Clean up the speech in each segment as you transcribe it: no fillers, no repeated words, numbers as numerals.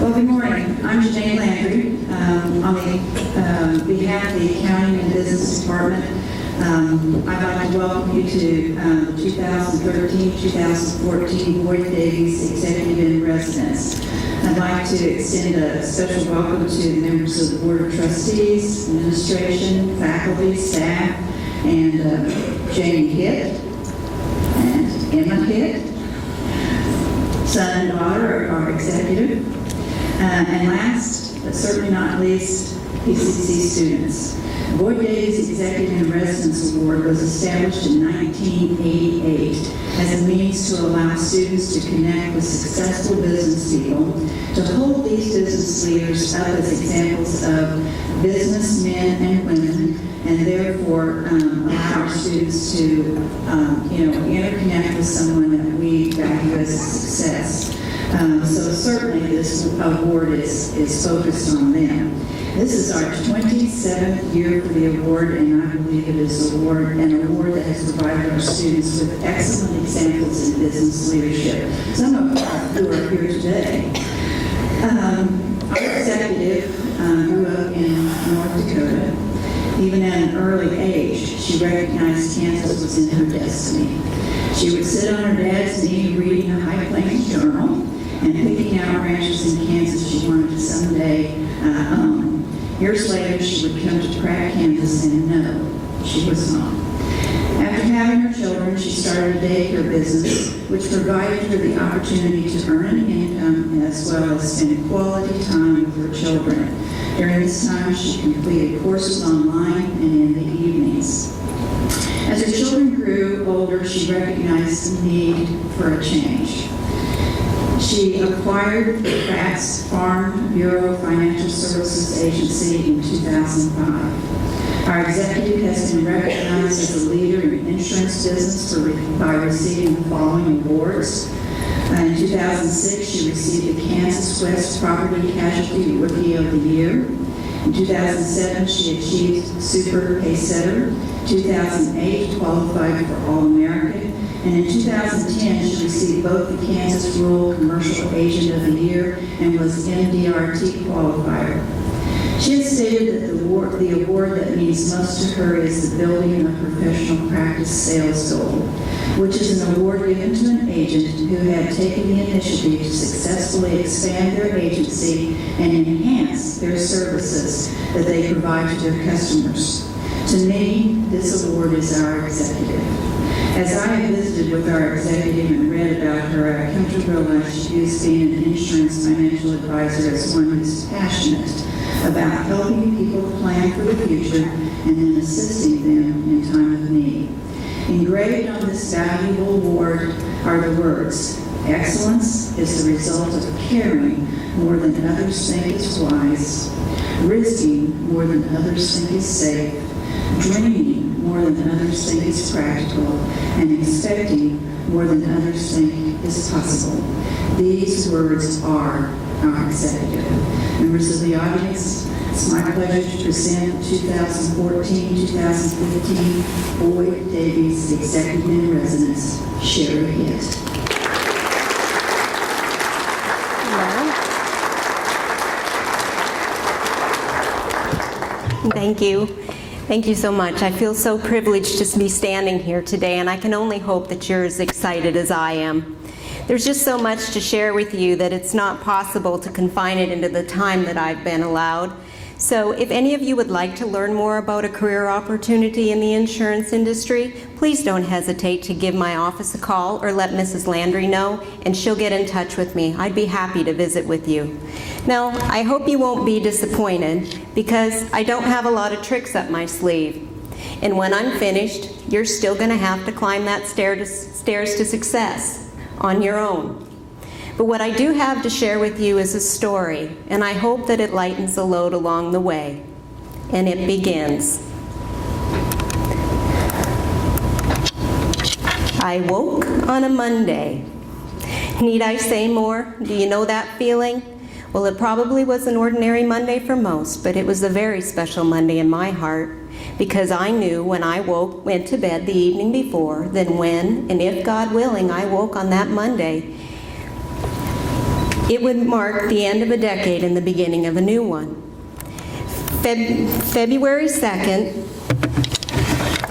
Well, good morning. I'm Jane Landry. On the behalf of the Accounting and Business Department, I'd like to welcome you to the 2013-2014 Boyd Davies Executive-in-Residence. I'd like to extend a special welcome to the members of the Board of Trustees, administration, faculty, staff, and Cheri Hitt and Emma Hitt, son and daughter of our executive. And last, but certainly not least, PCC students. Boyd Davies Executive-in-Residence Award was established in 1988 as a means to allow students to connect with successful business people, to hold these business leaders up as examples of businessmen and women, and therefore allow our students to interconnect with someone that we value as a success. So certainly this award is focused on them. This is our 27th year for the award, and I believe it is an award that has provided our students with excellent examples in business leadership, some of who are here today. Our executive grew up in North Dakota. Even at an early age, she recognized Kansas was in her destiny. She would sit on her dad's knee reading a High Plains journal and picking out ranches in Kansas she wanted to someday own. Years later, she would come to Pratt, Kansas, and no, she was not. After having her children, she started a daycare business, which provided her the opportunity to earn an income as well as spend quality time with her children. During this time, she completed courses online and in the evenings. As her children grew older, she recognized the need for a change. She acquired the Pratt's Farm Bureau Financial Services Agency in 2005. Our executive has been recognized as a leader in insurance business by receiving the following awards. In 2006, she received the Kansas West Property Casualty Rookie of the Year. In 2007, she achieved Super Paysetter. 2008, qualified for All-American. And in 2010, she received both the Kansas Rural Commercial Agent of the Year and was MDRT qualifier. She has stated that the award that means most to her is the Building a Professional Practice Sales Goal, which is an award given to an agent who had taken the initiative to successfully expand their agency and enhance their services that they provide to their customers. To me, this award is our executive. As I have visited with our executive and read about her, I come to realize she views being an insurance financial advisor as one who is passionate about helping people plan for the future and then assisting them in time of need. Engraved on this valuable award are the words, "Excellence is the result of caring more than others think is wise, risking more than others think is safe, dreaming more than others think is practical, and expecting more than others think is possible." These words are our executive. Members of the audience, it's my pleasure to present 2014-2015 Boyd Davies Executive-in-Residence, Cheri Hitt. Thank you. Thank you so much. I feel so privileged to be standing here today, and I can only hope that you're as excited as I am. There's just so much to share with you that it's not possible to confine it into the time that I've been allowed. So if any of you would like to learn more about a career opportunity in the insurance industry, please don't hesitate to give my office a call or let Mrs. Landry know, and she'll get in touch with me. I'd be happy to visit with you. Now, I hope you won't be disappointed, because I don't have a lot of tricks up my sleeve. And when I'm finished, you're still going to have to climb that stairs to success on your own. But what I do have to share with you is a story, and I hope that it lightens the load along the way. And it begins. I woke on a Monday. Need I say more? Do you know that feeling? Well, it probably was an ordinary Monday for most, but it was a very special Monday in my heart, because I knew when I went to bed the evening before, that when, and if God willing, I woke on that Monday, It would mark the end of a decade and the beginning of a new one. February 2nd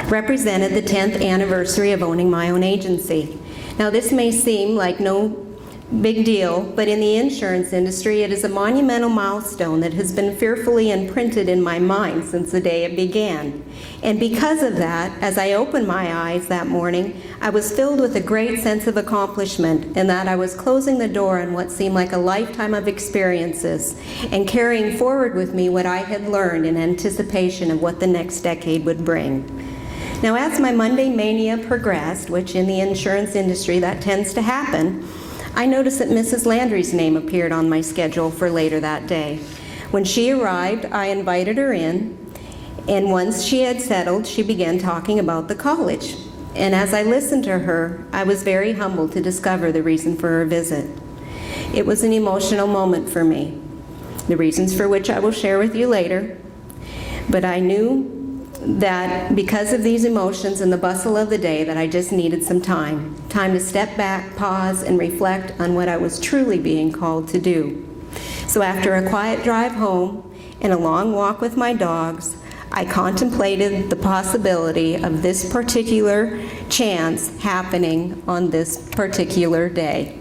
represented the 10th anniversary of owning my own agency. Now, this may seem like no big deal, but in the insurance industry, it is a monumental milestone that has been fearfully imprinted in my mind since the day it began. And because of that, as I opened my eyes that morning, I was filled with a great sense of accomplishment in that I was closing the door on what seemed like a lifetime of experiences and carrying forward with me what I had learned in anticipation of what the next decade would bring. Now, as my Monday mania progressed, which in the insurance industry that tends to happen, I noticed that Mrs. Landry's name appeared on my schedule for later that day. When she arrived, I invited her in, and once she had settled, she began talking about the college. And as I listened to her, I was very humbled to discover the reason for her visit. It was an emotional moment for me, the reasons for which I will share with you later. But I knew that because of these emotions and the bustle of the day, that I just needed some time to step back, pause, and reflect on what I was truly being called to do. So after a quiet drive home and a long walk with my dogs, I contemplated the possibility of this particular chance happening on this particular day.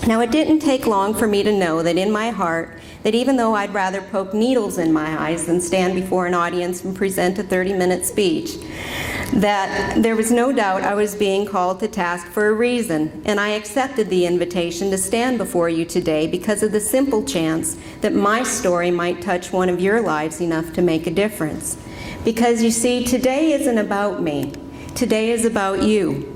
Now, it didn't take long for me to know that in my heart, that even though I'd rather poke needles in my eyes than stand before an audience and present a 30-minute speech, that there was no doubt I was being called to task for a reason, and I accepted the invitation to stand before you today because of the simple chance that my story might touch one of your lives enough to make a difference. Because you see, today isn't about me. Today is about you.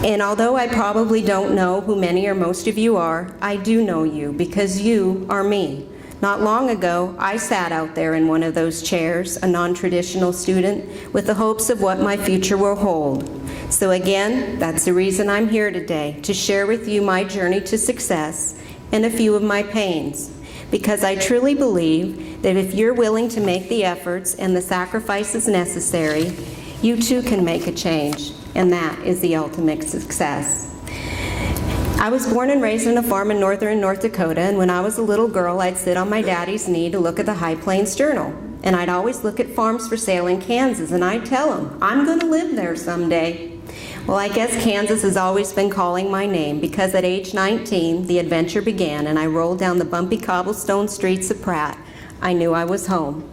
And although I probably don't know who many or most of you are, I do know you because you are me. Not long ago, I sat out there in one of those chairs, a non-traditional student, with the hopes of what my future will hold. So again, that's the reason I'm here today, to share with you my journey to success and a few of my pains. Because I truly believe that if you're willing to make the efforts and the sacrifices necessary, you too can make a change. And that is the ultimate success. I was born and raised on a farm in northern North Dakota, and when I was a little girl, I'd sit on my daddy's knee to look at the High Plains Journal. And I'd always look at farms for sale in Kansas, and I'd tell him, I'm going to live there someday. Well, I guess Kansas has always been calling my name, because at age 19, the adventure began, and I rolled down the bumpy cobblestone streets of Pratt. I knew I was home.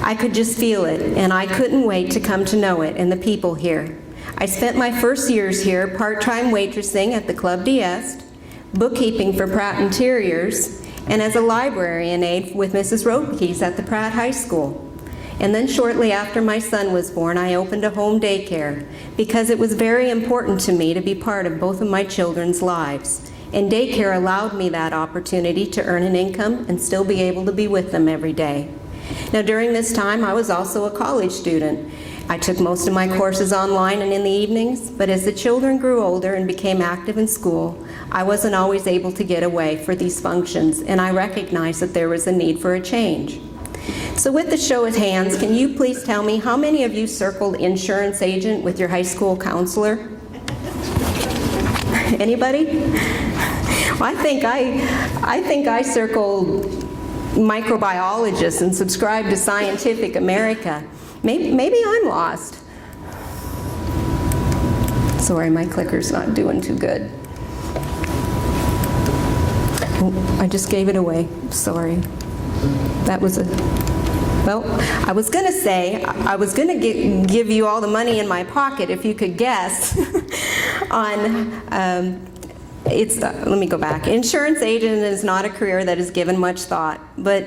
I could just feel it, and I couldn't wait to come to know it and the people here. I spent my first years here part-time waitressing at the Club d'Est, bookkeeping for Pratt Interiors, and as a librarian aide with Mrs. Roebke's at the Pratt High School. And then shortly after my son was born, I opened a home daycare because it was very important to me to be part of both of my children's lives. And daycare allowed me that opportunity to earn an income and still be able to be with them every day. Now, during this time, I was also a college student. I took most of my courses online and in the evenings, but as the children grew older and became active in school, I wasn't always able to get away for these functions, and I recognized that there was a need for a change. So with the show of hands, can you please tell me how many of you circled insurance agent with your high school counselor? Anybody? Well, I think I circled microbiologist and subscribed to Scientific America. Maybe I'm lost. Sorry, my clicker's not doing too good. Oh, I just gave it away. Sorry. That was a... Well, I was going to say, I was going to give you all the money in my pocket if you could guess on... let me go back. Insurance agent is not a career that is given much thought, but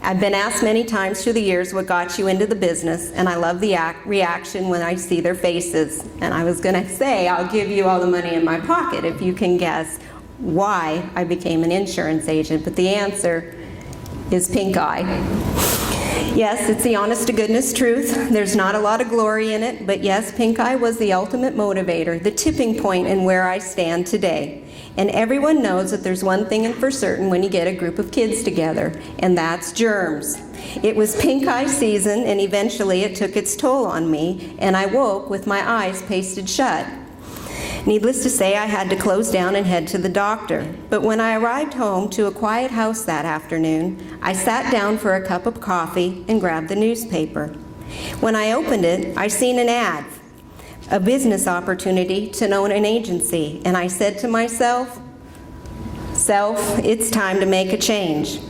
I've been asked many times through the years what got you into the business, and I love the reaction when I see their faces. And I was going to say, I'll give you all the money in my pocket if you can guess why I became an insurance agent, but the answer is pink eye. Yes, it's the honest-to-goodness truth. There's not a lot of glory in it, but yes, pink eye was the ultimate motivator, the tipping point in where I stand today. And everyone knows that there's one thing for certain when you get a group of kids together, and that's germs. It was pink eye season, and eventually it took its toll on me, and I woke with my eyes pasted shut. Needless to say, I had to close down and head to the doctor. But when I arrived home to a quiet house that afternoon, I sat down for a cup of coffee and grabbed the newspaper. When I opened it, I seen an ad, a business opportunity to own an agency, and I said to myself, it's time to make a change.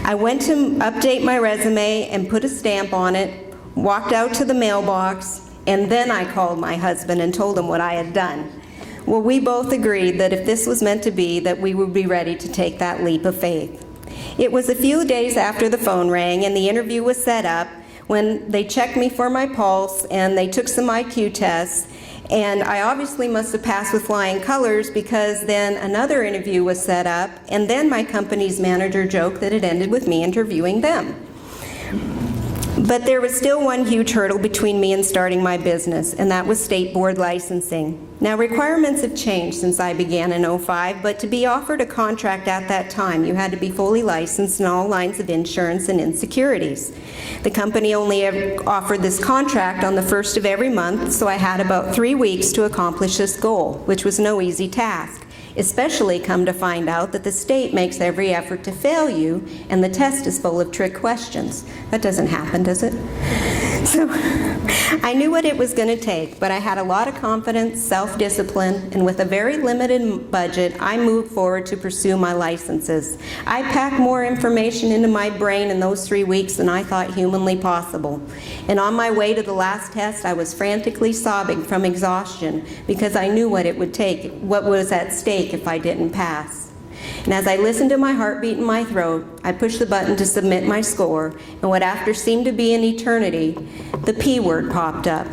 I went to update my resume and put a stamp on it, walked out to the mailbox, and then I called my husband and told him what I had done. Well, we both agreed that if this was meant to be, that we would be ready to take that leap of faith. It was a few days after the phone rang and the interview was set up when they checked me for my pulse and they took some IQ tests, and I obviously must have passed with flying colors because then another interview was set up, and then my company's manager joked that it ended with me interviewing them. But there was still one huge hurdle between me and starting my business, and that was state board licensing. Now, requirements have changed since I began in '05, but to be offered a contract at that time, you had to be fully licensed in all lines of insurance and insecurities. The company only offered this contract on the first of every month, so I had about 3 weeks to accomplish this goal, which was no easy task. Especially come to find out that the state makes every effort to fail you, and the test is full of trick questions. That doesn't happen, does it? So I knew what it was going to take, but I had a lot of confidence, self-discipline, and with a very limited budget, I moved forward to pursue my licenses. I packed more information into my brain in those 3 weeks than I thought humanly possible. And on my way to the last test, I was frantically sobbing from exhaustion because I knew what it would take, what was at stake if I didn't pass. And as I listened to my heartbeat in my throat, I pushed the button to submit my score, and what after seemed to be an eternity, the P word popped up.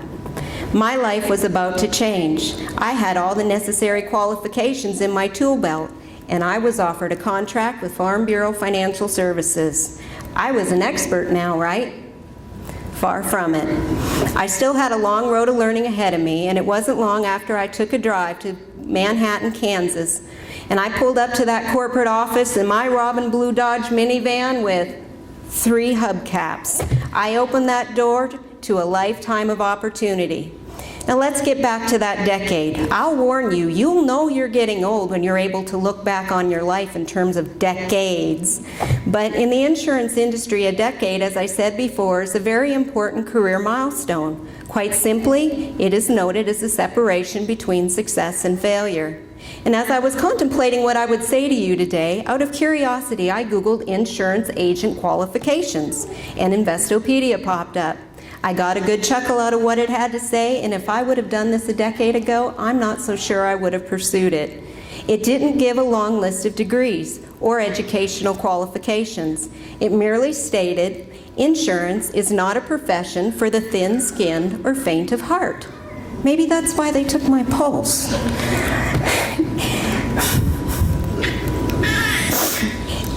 My life was about to change. I had all the necessary qualifications in my tool belt, and I was offered a contract with Farm Bureau Financial Services. I was an expert now, right? Far from it. I still had a long road of learning ahead of me, and it wasn't long after I took a drive to Manhattan, Kansas, and I pulled up to that corporate office in my Robin Blue Dodge minivan with 3 hubcaps. I opened that door to a lifetime of opportunity. Now let's get back to that decade. I'll warn you, you'll know you're getting old when you're able to look back on your life in terms of decades. But in the insurance industry, a decade, as I said before, is a very important career milestone. Quite simply, it is noted as a separation between success and failure. And as I was contemplating what I would say to you today, out of curiosity, I Googled insurance agent qualifications, and Investopedia popped up. I got a good chuckle out of what it had to say, and if I would have done this a decade ago, I'm not so sure I would have pursued it. It didn't give a long list of degrees or educational qualifications. It merely stated, insurance is not a profession for the thin-skinned or faint of heart. Maybe that's why they took my pulse.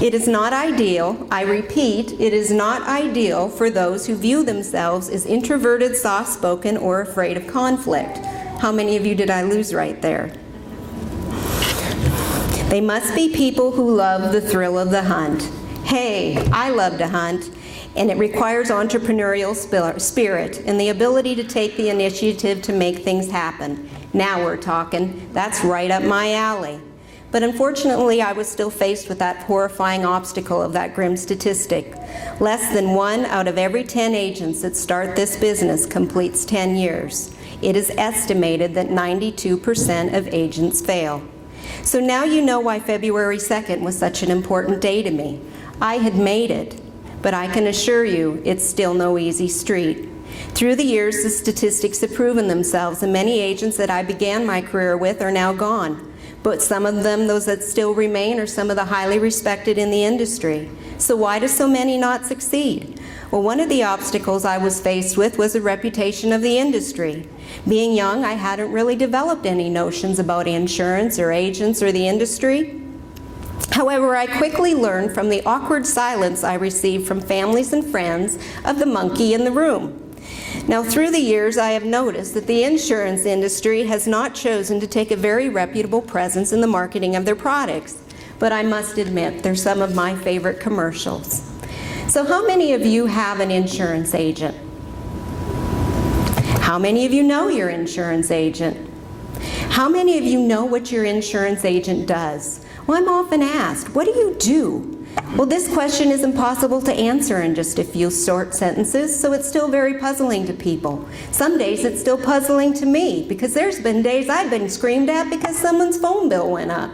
It is not ideal, I repeat, it is not ideal for those who view themselves as introverted, soft-spoken, or afraid of conflict. How many of you did I lose right there? They must be people who love the thrill of the hunt. Hey, I love to hunt, and it requires entrepreneurial spirit and the ability to take the initiative to make things happen. Now we're talking. That's right up my alley. But unfortunately, I was still faced with that horrifying obstacle of that grim statistic. Less than 1 out of every 10 agents that start this business completes 10 years. It is estimated that 92% of agents fail. So now you know why February 2nd was such an important day to me. I had made it, but I can assure you it's still no easy street. Through the years, the statistics have proven themselves, and many agents that I began my career with are now gone. But some of them, those that still remain, are some of the highly respected in the industry. So why do so many not succeed? Well, one of the obstacles I was faced with was the reputation of the industry. Being young, I hadn't really developed any notions about insurance or agents or the industry. However, I quickly learned from the awkward silence I received from families and friends of the monkey in the room. Now, through the years, I have noticed that the insurance industry has not chosen to take a very reputable presence in the marketing of their products. But I must admit, they're some of my favorite commercials. So how many of you have an insurance agent? How many of you know your insurance agent? How many of you know what your insurance agent does? Well, I'm often asked, what do you do? Well, this question is impossible to answer in just a few short sentences, so it's still very puzzling to people. Some days it's still puzzling to me, because there's been days I've been screamed at because someone's phone bill went up.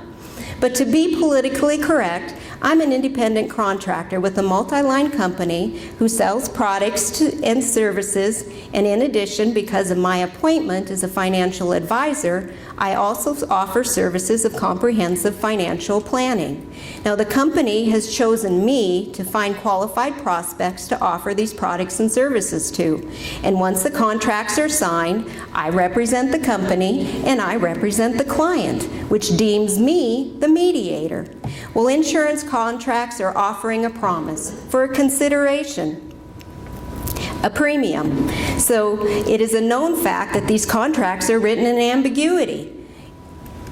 But to be politically correct, I'm an independent contractor with a multi-line company who sells products and services, and in addition, because of my appointment as a financial advisor, I also offer services of comprehensive financial planning. Now, the company has chosen me to find qualified prospects to offer these products and services to. And once the contracts are signed, I represent the company and I represent the client, which deems me the mediator. Well, insurance contracts are offering a promise for a consideration, a premium. So it is a known fact that these contracts are written in ambiguity,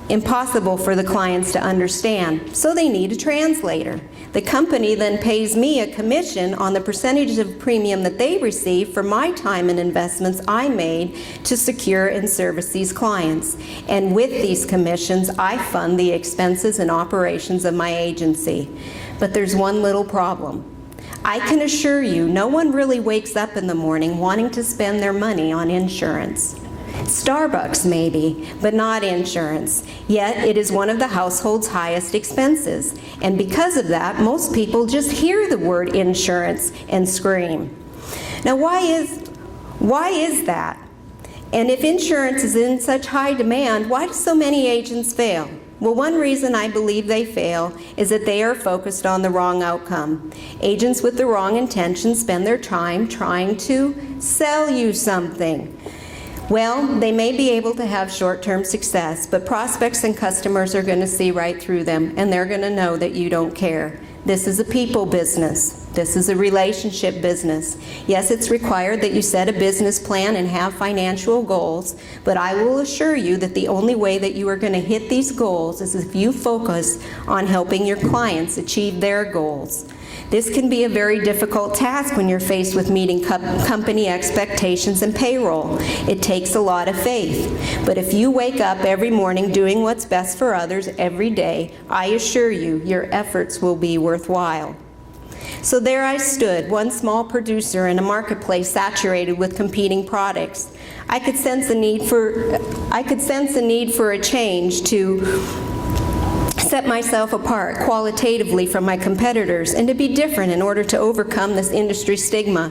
impossible for the clients to understand, so they need a translator. The company then pays me a commission on the percentage of premium that they receive for my time and investments I made to secure and service these clients. And with these commissions, I fund the expenses and operations of my agency. But there's one little problem. I can assure you, no one really wakes up in the morning wanting to spend their money on insurance. Starbucks maybe, but not insurance. Yet it is one of the household's highest expenses. And because of that, most people just hear the word insurance and scream. Now, why is that? And if insurance is in such high demand, why do so many agents fail? Well, one reason I believe they fail is that they are focused on the wrong outcome. Agents with the wrong intentions spend their time trying to sell you something. Well, they may be able to have short-term success, but prospects and customers are going to see right through them, and they're going to know that you don't care. This is a people business. This is a relationship business. Yes, it's required that you set a business plan and have financial goals, but I will assure you that the only way that you are going to hit these goals is if you focus on helping your clients achieve their goals. This can be a very difficult task when you're faced with meeting company expectations and payroll. It takes a lot of faith. But if you wake up every morning doing what's best for others every day, I assure you, your efforts will be worthwhile. So there I stood, one small producer in a marketplace saturated with competing products. I could sense a need for a change to set myself apart qualitatively from my competitors and to be different in order to overcome this industry stigma.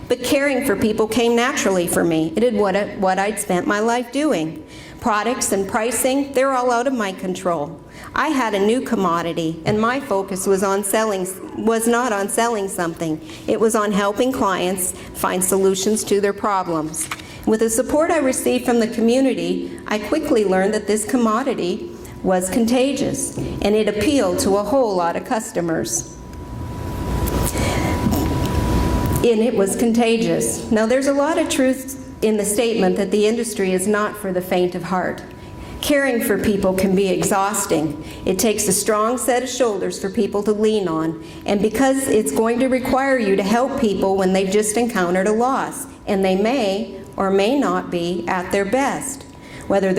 But caring for people came naturally for me. It is what I'd spent my life doing. Products and pricing, they're all out of my control. I had a new commodity, and my focus was not on selling something. It was on helping clients find solutions to their problems. With the support I received from the community, I quickly learned that this commodity was contagious, and it appealed to a whole lot of customers. And it was contagious. Now, there's a lot of truth in the statement that the industry is not for the faint of heart. Caring for people can be exhausting. It takes a strong set of shoulders for people to lean on, and because it's going to require you to help people when they've just encountered a loss, and they may or may not be at their best. Whether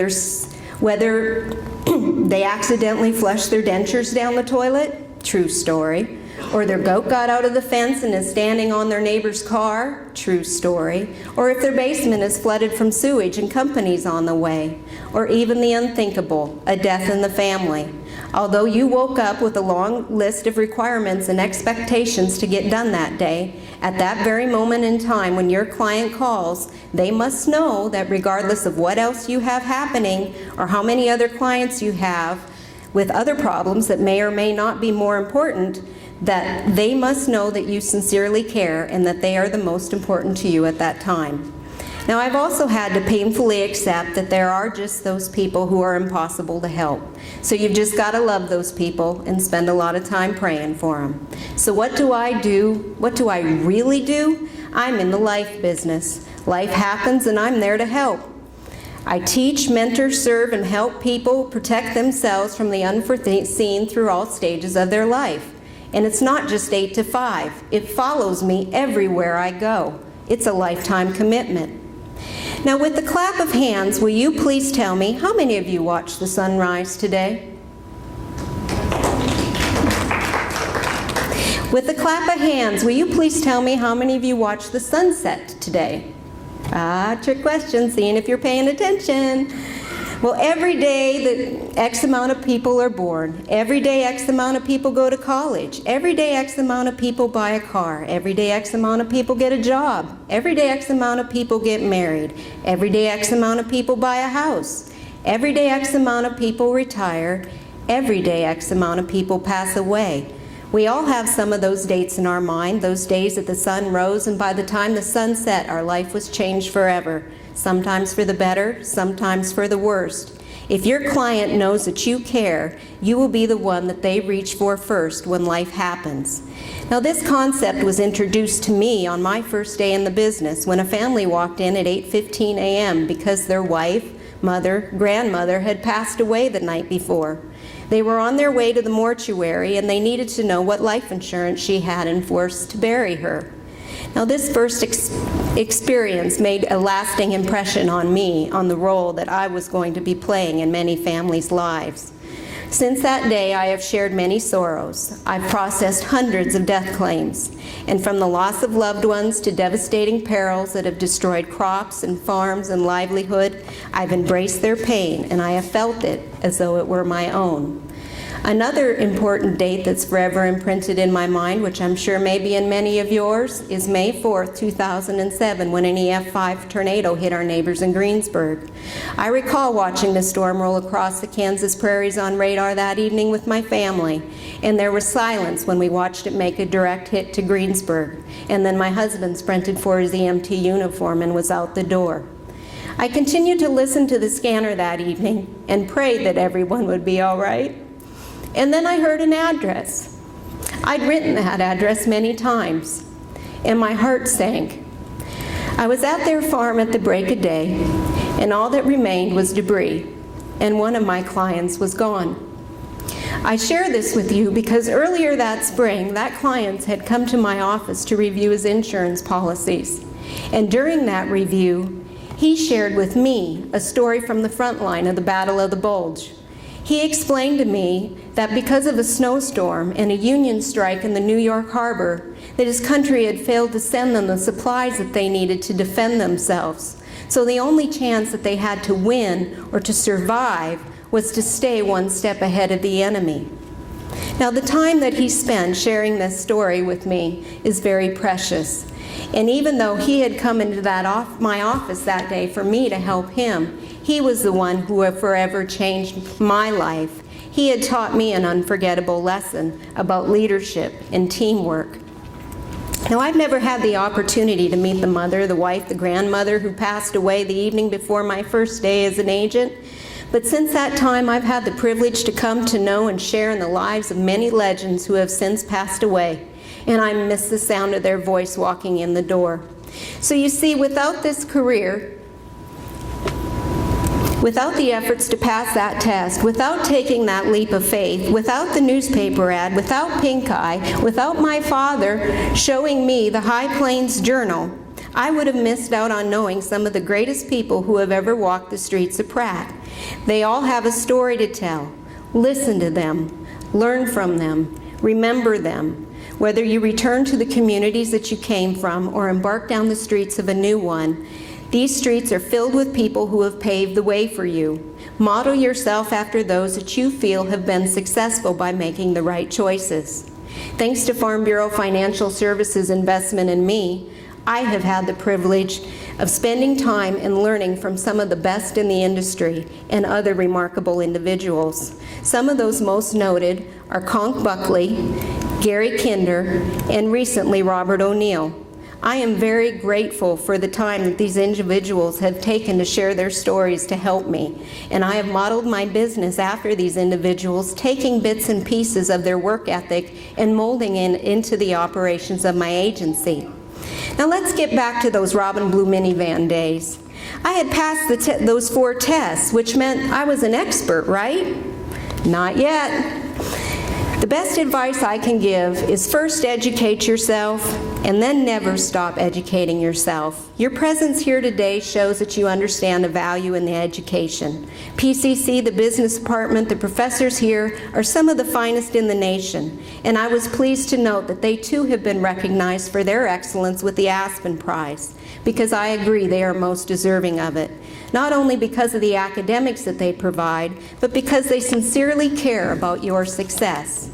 they accidentally flushed their dentures down the toilet, true story. Or their goat got out of the fence and is standing on their neighbor's car, true story. Or if their basement is flooded from sewage and company's on the way. Or even the unthinkable, a death in the family. Although you woke up with a long list of requirements and expectations to get done that day, at that very moment in time when your client calls, they must know that regardless of what else you have happening or how many other clients you have with other problems that may or may not be more important, that they must know that you sincerely care and that they are the most important to you at that time. Now, I've also had to painfully accept that there are just those people who are impossible to help. So you've just got to love those people and spend a lot of time praying for them. So what do I do? What do I really do? I'm in the life business. Life happens and I'm there to help. I teach, mentor, serve, and help people protect themselves from the unforeseen through all stages of their life. And it's not just 8 to 5. It follows me everywhere I go. It's a lifetime commitment. Now, with the clap of hands, will you please tell me how many of you watched the sunrise today? With the clap of hands, will you please tell me how many of you watched the sunset today? Trick question, seeing if you're paying attention. Well, every day X amount of people are born. Every day X amount of people go to college. Every day X amount of people buy a car. Every day X amount of people get a job. Every day X amount of people get married. Every day X amount of people buy a house. Every day X amount of people retire. Every day X amount of people pass away. We all have some of those dates in our mind, those days that the sun rose, and by the time the sun set, our life was changed forever. Sometimes for the better, sometimes for the worst. If your client knows that you care, you will be the one that they reach for first when life happens. Now, this concept was introduced to me on my first day in the business when a family walked in at 8:15 a.m. because their wife, mother, grandmother had passed away the night before. They were on their way to the mortuary and they needed to know what life insurance she had in force to bury her. Now, this first experience made a lasting impression on me on the role that I was going to be playing in many families' lives. Since that day, I have shared many sorrows. I've processed hundreds of death claims, and from the loss of loved ones to devastating perils that have destroyed crops and farms and livelihood, I've embraced their pain, and I have felt it as though it were my own. Another important date that's forever imprinted in my mind, which I'm sure may be in many of yours, is May 4th, 2007, when an EF5 tornado hit our neighbors in Greensburg. I recall watching the storm roll across the Kansas prairies on radar that evening with my family, and there was silence when we watched it make a direct hit to Greensburg, and then my husband sprinted for his EMT uniform and was out the door. I continued to listen to the scanner that evening and prayed that everyone would be all right. And then I heard an address. I'd written that address many times, and my heart sank. I was at their farm at the break of day, and all that remained was debris, and one of my clients was gone. I share this with you because earlier that spring, that client had come to my office to review his insurance policies. And during that review, he shared with me a story from the front line of the Battle of the Bulge. He explained to me that because of a snowstorm and a union strike in the New York harbor, that his country had failed to send them the supplies that they needed to defend themselves. So the only chance that they had to win or to survive was to stay one step ahead of the enemy. Now, the time that he spent sharing this story with me is very precious. And even though he had come into my office that day for me to help him, he was the one who had forever changed my life. He had taught me an unforgettable lesson about leadership and teamwork. Now, I've never had the opportunity to meet the mother, the wife, the grandmother who passed away the evening before my first day as an agent. But since that time, I've had the privilege to come to know and share in the lives of many legends who have since passed away. And I miss the sound of their voice walking in the door. So you see, without this career, without the efforts to pass that test, without taking that leap of faith, without the newspaper ad, without pink eye, without my father showing me the High Plains Journal, I would have missed out on knowing some of the greatest people who have ever walked the streets of Pratt. They all have a story to tell. Listen to them, learn from them, remember them. Whether you return to the communities that you came from or embark down the streets of a new one, these streets are filled with people who have paved the way for you. Model yourself after those that you feel have been successful by making the right choices. Thanks to Farm Bureau Financial Services' investment in me, I have had the privilege of spending time and learning from some of the best in the industry and other remarkable individuals. Some of those most noted are Conk Buckley, Gary Kinder, and recently Robert O'Neill. I am very grateful for the time that these individuals have taken to share their stories to help me, and I have modeled my business after these individuals, taking bits and pieces of their work ethic and molding it into the operations of my agency. Now let's get back to those Robin Blue minivan days. I had passed those 4 tests, which meant I was an expert, right? Not yet. The best advice I can give is first educate yourself and then never stop educating yourself. Your presence here today shows that you understand the value in the education. PCC, the business department, the professors here are some of the finest in the nation, and I was pleased to note that they too have been recognized for their excellence with the Aspen Prize, because I agree they are most deserving of it. Not only because of the academics that they provide, but because they sincerely care about your success.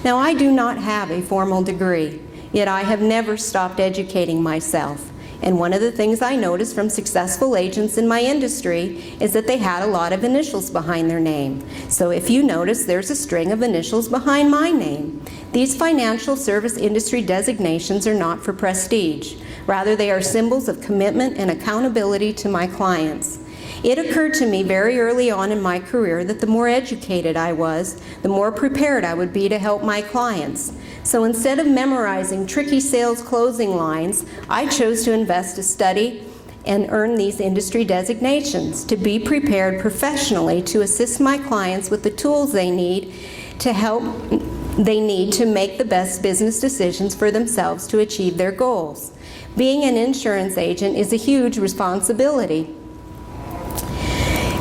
Now, I do not have a formal degree, yet I have never stopped educating myself. And one of the things I noticed from successful agents in my industry is that they had a lot of initials behind their name. So if you notice, there's a string of initials behind my name. These financial service industry designations are not for prestige. Rather, they are symbols of commitment and accountability to my clients. It occurred to me very early on in my career that the more educated I was, the more prepared I would be to help my clients. So instead of memorizing tricky sales closing lines, I chose to invest to study and earn these industry designations, to be prepared professionally to assist my clients with the tools they need to make the best business decisions for themselves to achieve their goals. Being an insurance agent is a huge responsibility.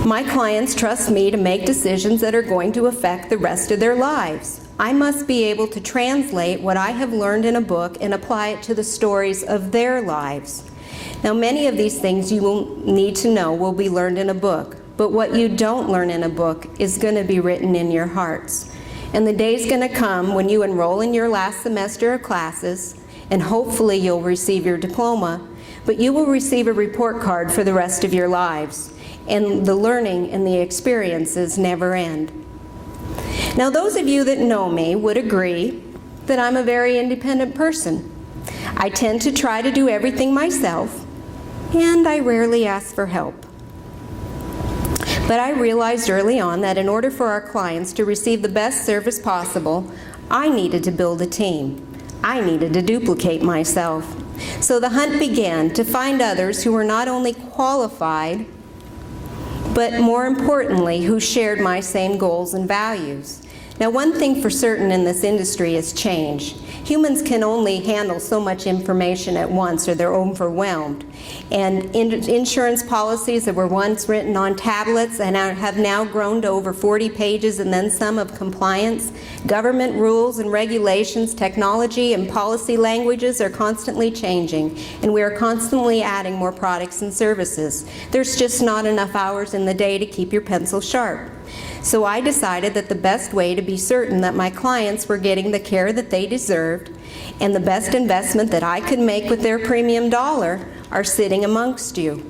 My clients trust me to make decisions that are going to affect the rest of their lives. I must be able to translate what I have learned in a book and apply it to the stories of their lives. Now, many of these things you will need to know will be learned in a book, but what you don't learn in a book is going to be written in your hearts. And the day's going to come when you enroll in your last semester of classes, and hopefully you'll receive your diploma, but you will receive a report card for the rest of your lives. And the learning and the experiences never end. Now, those of you that know me would agree that I'm a very independent person. I tend to try to do everything myself, and I rarely ask for help. But I realized early on that in order for our clients to receive the best service possible, I needed to build a team. I needed to duplicate myself. So the hunt began to find others who were not only qualified, but more importantly, who shared my same goals and values. Now, one thing for certain in this industry is change. Humans can only handle so much information at once or they're overwhelmed. And insurance policies that were once written on tablets and have now grown to over 40 pages and then some of compliance. Government rules and regulations, technology and policy languages are constantly changing, and we are constantly adding more products and services. There's just not enough hours in the day to keep your pencil sharp. So I decided that the best way to be certain that my clients were getting the care that they deserved and the best investment that I could make with their premium dollar are sitting amongst you.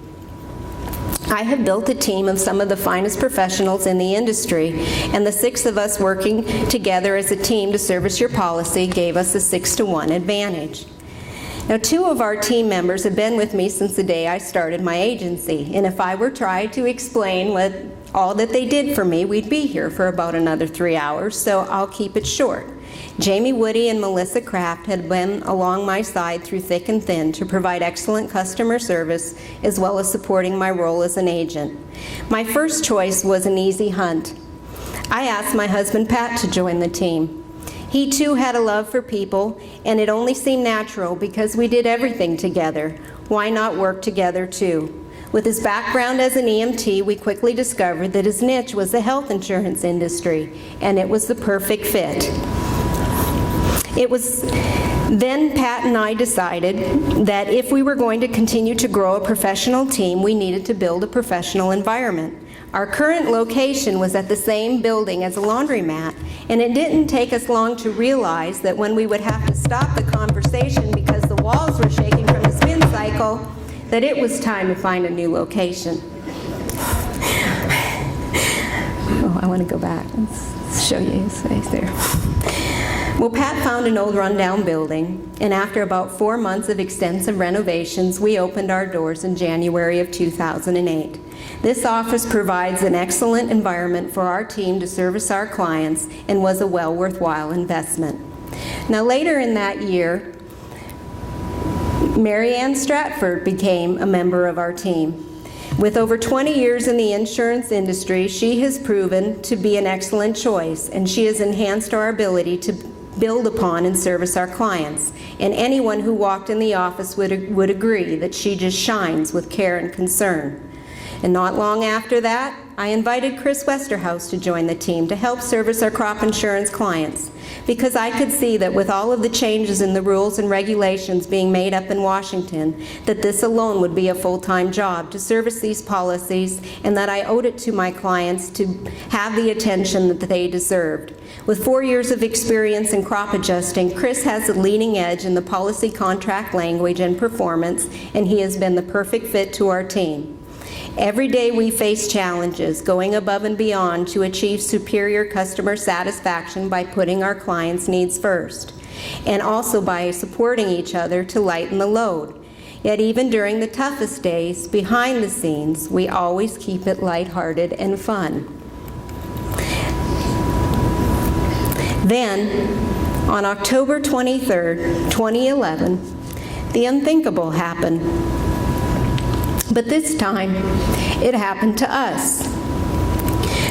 I have built a team of some of the finest professionals in the industry, and the 6 of us working together as a team to service your policy gave us a 6-to-1 advantage. Now, 2 of our team members have been with me since the day I started my agency, and if I were trying to explain all that they did for me, we'd be here for about another 3 hours, so I'll keep it short. Jamie Woody and Melissa Kraft had been along my side through thick and thin to provide excellent customer service as well as supporting my role as an agent. My first choice was an easy hunt. I asked my husband Pat to join the team. He too had a love for people, and it only seemed natural because we did everything together. Why not work together too? With his background as an EMT, we quickly discovered that his niche was the health insurance industry, and it was the perfect fit. It was then Pat and I decided that if we were going to continue to grow a professional team, we needed to build a professional environment. Our current location was at the same building as a laundromat, and it didn't take us long to realize that when we would have to stop the conversation because the walls were shaking from the spin cycle, that it was time to find a new location. Oh, I want to go back and show you his face there. Well, Pat found an old rundown building, and after about 4 months of extensive renovations, we opened our doors in January of 2008. This office provides an excellent environment for our team to service our clients and was a well worthwhile investment. Now, later in that year, Mary Ann Stratford became a member of our team. With over 20 years in the insurance industry, she has proven to be an excellent choice, and she has enhanced our ability to build upon and service our clients. And anyone who walked in the office would agree that she just shines with care and concern. And not long after that, I invited Chris Westerhouse to join the team to help service our crop insurance clients, because I could see that with all of the changes in the rules and regulations being made up in Washington, that this alone would be a full-time job to service these policies, and that I owed it to my clients to have the attention that they deserved. With 4 years of experience in crop adjusting, Chris has the leading edge in the policy contract language and performance, and he has been the perfect fit to our team. Every day we face challenges, going above and beyond to achieve superior customer satisfaction by putting our clients' needs first, and also by supporting each other to lighten the load. Yet even during the toughest days, behind the scenes, we always keep it lighthearted and fun. Then, on October 23rd, 2011, the unthinkable happened. But this time, it happened to us.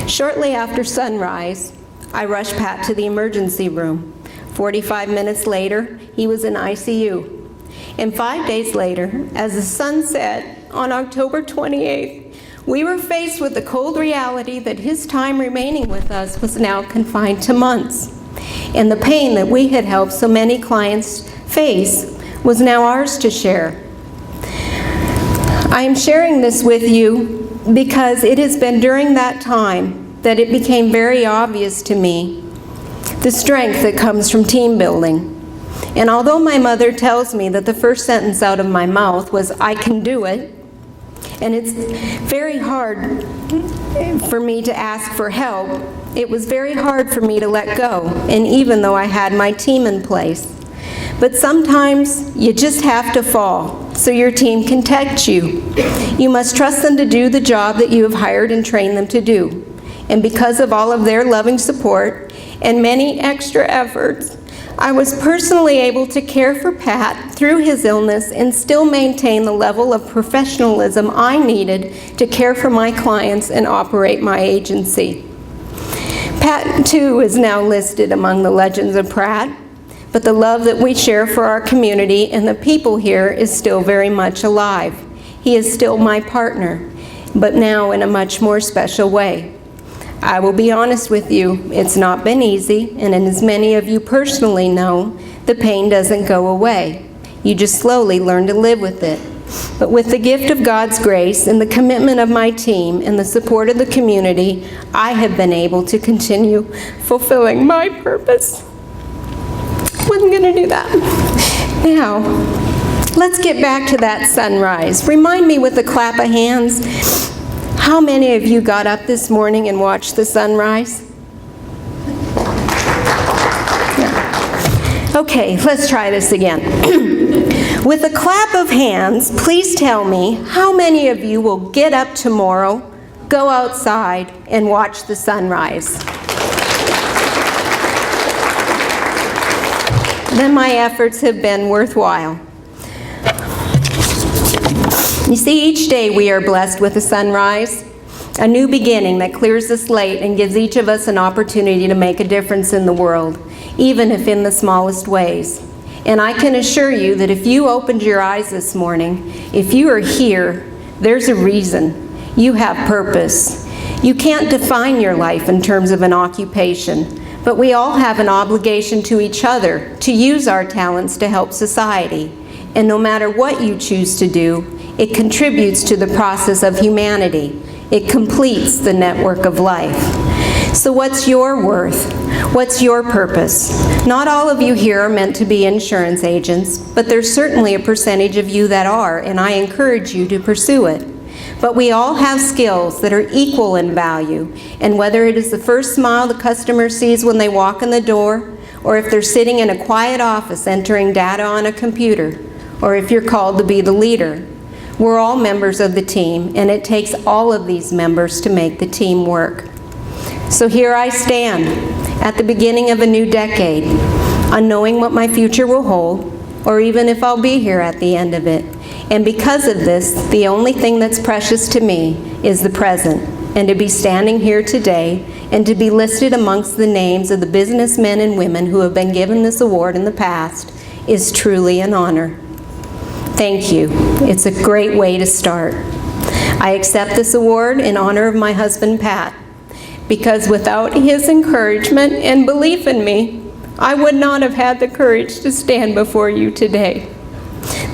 Shortly after sunrise, I rushed Pat to the emergency room. 45 minutes later, he was in ICU. And 5 days later, as the sun set on October 28th, we were faced with the cold reality that his time remaining with us was now confined to months. And the pain that we had helped so many clients face was now ours to share. I am sharing this with you because it has been during that time that it became very obvious to me the strength that comes from team building. And although my mother tells me that the first sentence out of my mouth was, "I can do it," and it's very hard for me to ask for help, it was very hard for me to let go, and even though I had my team in place. But sometimes you just have to fall so your team can catch you. You must trust them to do the job that you have hired and trained them to do. And because of all of their loving support and many extra efforts, I was personally able to care for Pat through his illness and still maintain the level of professionalism I needed to care for my clients and operate my agency. Pat, too, is now listed among the legends of Pratt. But the love that we share for our community and the people here is still very much alive. He is still my partner, but now in a much more special way. I will be honest with you, it's not been easy, and as many of you personally know, the pain doesn't go away. You just slowly learn to live with it. But with the gift of God's grace and the commitment of my team and the support of the community, I have been able to continue fulfilling my purpose. Wasn't going to do that. Now, let's get back to that sunrise. Remind me with a clap of hands, how many of you got up this morning and watched the sunrise? Yeah. Okay, let's try this again. With a clap of hands, please tell me how many of you will get up tomorrow, go outside, and watch the sunrise? Then my efforts have been worthwhile. You see, each day we are blessed with a sunrise, a new beginning that clears the slate and gives each of us an opportunity to make a difference in the world, even if in the smallest ways. And I can assure you that if you opened your eyes this morning, if you are here, there's a reason. You have purpose. You can't define your life in terms of an occupation, but we all have an obligation to each other to use our talents to help society. And no matter what you choose to do, it contributes to the process of humanity. It completes the network of life. So what's your worth? What's your purpose? Not all of you here are meant to be insurance agents, but there's certainly a percentage of you that are, and I encourage you to pursue it. But we all have skills that are equal in value, and whether it is the first smile the customer sees when they walk in the door, or if they're sitting in a quiet office entering data on a computer, or if you're called to be the leader, we're all members of the team, and it takes all of these members to make the team work. So here I stand, at the beginning of a new decade, unknowing what my future will hold, or even if I'll be here at the end of it. And because of this, the only thing that's precious to me is the present. And to be standing here today and to be listed amongst the names of the businessmen and women who have been given this award in the past is truly an honor. Thank you. It's a great way to start. I accept this award in honor of my husband, Pat, because without his encouragement and belief in me, I would not have had the courage to stand before you today.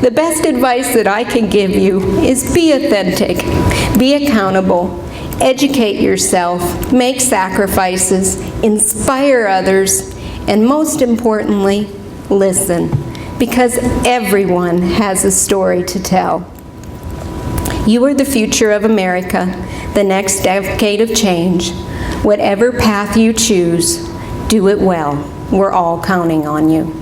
The best advice that I can give you is be authentic, be accountable, educate yourself, make sacrifices, inspire others, and most importantly, listen, because everyone has a story to tell. You are the future of America, the next decade of change. Whatever path you choose, do it well. We're all counting on you.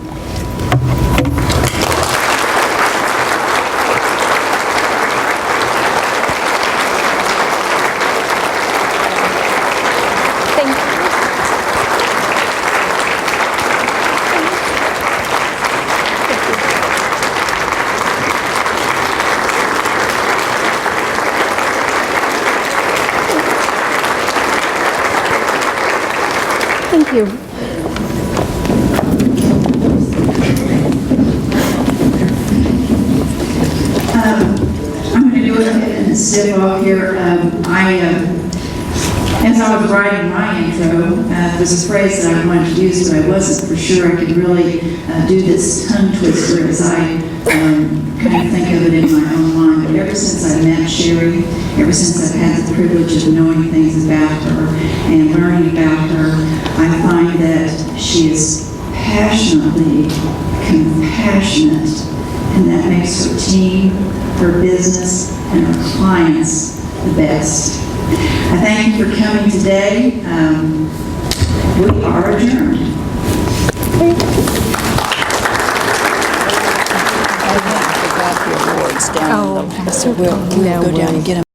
Thank you. I'm going to go ahead and step off here. As I was writing my intro, there was a phrase that I wanted to use, but I wasn't for sure I could really do this tongue twister as I kind of think of it in my own mind. But ever since I met Cheri, ever since I've had the privilege of knowing things about her and learning about her, I find that she is passionately compassionate, and that makes her team, her business, and her clients the best. I thank you for coming today. We are adjourned. I forgot the awards down. So we'll go down and get them.